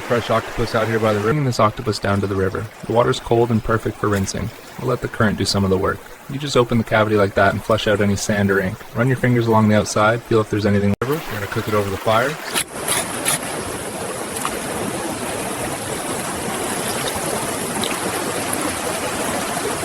fresh octopus out here by the river. Bringing this octopus down to the river. The water's cold and perfect for rinsing. We'll let the current do some of the work. You just open the cavity like that and flush out any sand or ink. Run your fingers along the outside, feel if there's anything. We're going to cook it over the fire.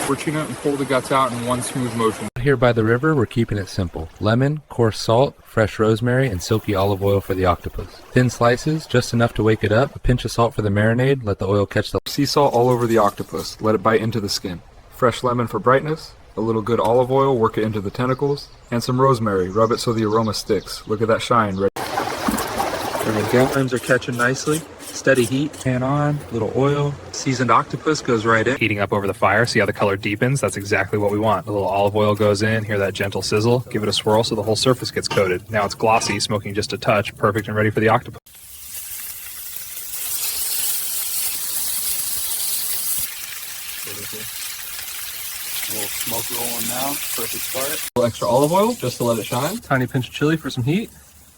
Working out and pull the guts out in one smooth motion. Here by the river, we're keeping it simple. Lemon, coarse salt, fresh rosemary, and silky olive oil for the octopus. Thin slices, just enough to wake it up. A pinch of salt for the marinade, let the oil catch the sea salt all over the octopus. Let it bite into the skin. Fresh lemon for brightness. A little good olive oil, work it into the tentacles. And some rosemary, rub it so the aroma sticks. Look at that shine. There we go. Flames are catching nicely. Steady heat, pan on, little oil. Seasoned octopus goes right in. Heating up over the fire, see how the color deepens? That's exactly what we want. A little olive oil goes in, hear that gentle sizzle. Give it a swirl so the whole surface gets coated. Now it's glossy, smoking just a touch, perfect and ready for the octopus. A little smoke rolling now, perfect start. A little extra olive oil just to let it shine. Tiny pinch of chili for some heat.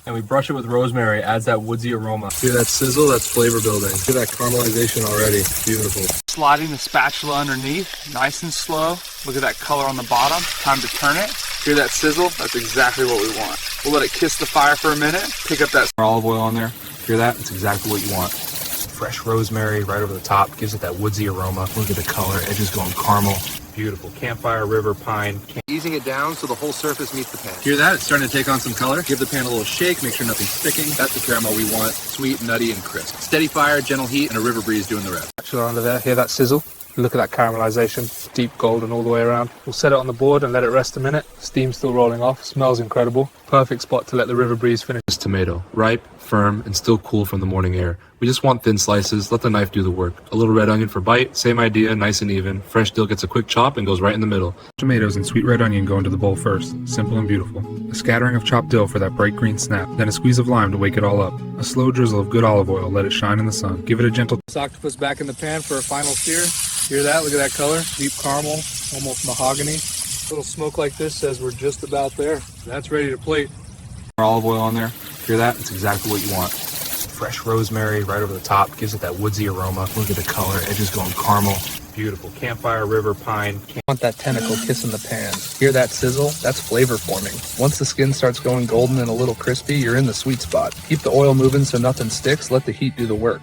And we brush it with rosemary, adds that woodsy aroma. Hear that sizzle? That's flavor building. Hear that caramelization already. Beautiful. Sliding the spatula underneath, nice and slow. Look at that color on the bottom. Time to turn it. Hear that sizzle? That's exactly what we want. We'll let it kiss the fire for a minute. Pick up that olive oil on there. Hear that? It's exactly what you want. Fresh rosemary right over the top. Gives it that woodsy aroma. Look at the color. Edges going caramel. Beautiful. Campfire, river, pine. Easing it down so the whole surface meets the pan. Hear that? It's starting to take on some color. Give the pan a little shake. Make sure nothing's sticking. That's the caramel we want. Sweet, nutty, and crisp. Steady fire, gentle heat, and a river breeze doing the rest. Actually under there. Hear that sizzle? Look at that caramelization. Deep golden all the way around. We'll set it on the board and let it rest a minute. Steam's still rolling off. Smells incredible. Perfect spot to let the river breeze finish. This tomato. Ripe, firm, and still cool from the morning air. We just want thin slices. Let the knife do the work. A little red onion for bite. Same idea, nice and even. Fresh dill gets a quick chop and goes right in the middle. Tomatoes and sweet red onion go into the bowl first. Simple and beautiful. A scattering of chopped dill for that bright green snap. Then a squeeze of lime to wake it all up. A slow drizzle of good olive oil. Let it shine in the sun. Give it a gentle... This octopus back in the pan for a final sear. Hear that? Look at that color. Deep caramel. Almost mahogany. A little smoke like this says we're just about there. That's ready to plate. Olive oil on there. Hear that? It's exactly what you want. Fresh rosemary right over the top. Gives it that woodsy aroma. Look at the color. Edges going caramel. Beautiful. Campfire, river, pine. Want that tentacle kissing the pan. Hear that sizzle? That's flavor forming. Once the skin starts going golden and a little crispy, you're in the sweet spot. Keep the oil moving so nothing sticks. Let the heat do the work.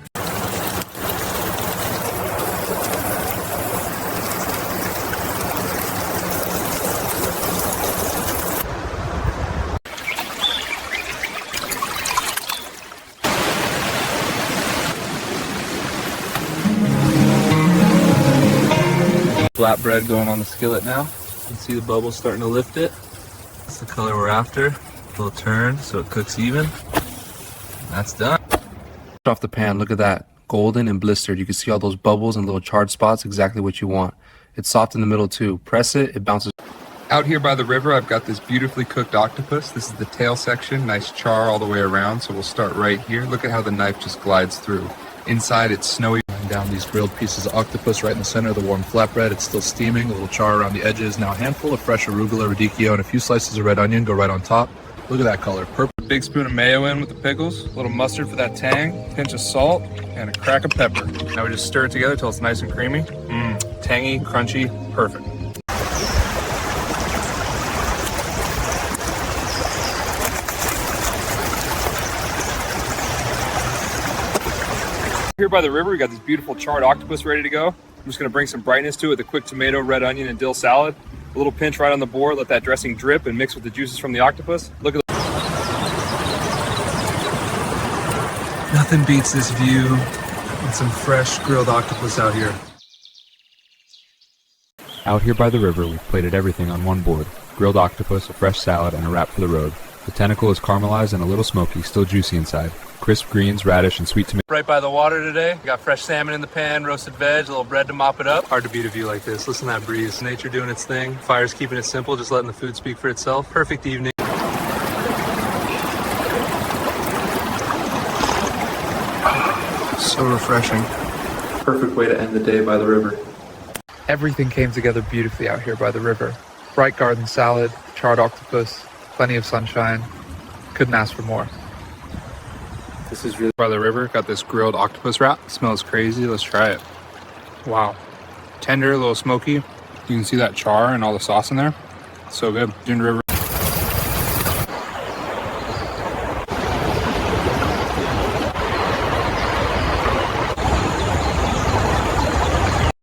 Flatbread going on the skillet now. You can see the bubbles starting to lift it. That's the color we're after. A little turn so it cooks even. And that's done. Off the pan, look at that. Golden and blistered. You can see all those bubbles and little charred spots, exactly what you want. It's soft in the middle too. Press it, it bounces. Out here by the river, I've got this beautifully cooked octopus. This is the tail section, nice char all the way around. So we'll start right here. Look at how the knife just glides through. Inside it's snowy. Down these grilled pieces of octopus right in the center of the warm flatbread. It's still steaming, a little char around the edges. Now a handful of fresh arugula, radicchio, and a few slices of red onion go right on top. Look at that color. Purple. Big spoon of mayo in with the pickles, a little mustard for that tang, pinch of salt, and a crack of pepper. Now we just stir it together till it's nice and creamy. Tangy, crunchy, perfect. Here by the river, we got this beautiful charred octopus ready to go. I'm just gonna bring some brightness to it with a quick tomato, red onion, and dill salad. A little pinch right on the board, let that dressing drip and mix with the juices from the octopus. Look at nothing beats this view and some fresh grilled octopus out here. Out here by the river, we've plated everything on one board. Grilled octopus, a fresh salad, and a wrap for the road. The tentacle is caramelized and a little smoky, still juicy inside. Crisp greens, radish, and sweet tomato. Right by the water today. We got fresh salmon in the pan, roasted veg, a little bread to mop it up. Hard to beat a view like this. Listen to that breeze. Nature doing its thing. Fire's keeping it simple, just letting the food speak for itself. Perfect evening. So refreshing. Perfect way to end the day by the river. Everything came together beautifully out here by the river. Bright garden salad, charred octopus, plenty of sunshine. Couldn't ask for more. This is really by the river. Got this grilled octopus wrap. Smells crazy. Let's try it. Wow. Tender, a little smoky. You can see that char and all the sauce in there. So good. Ginger river.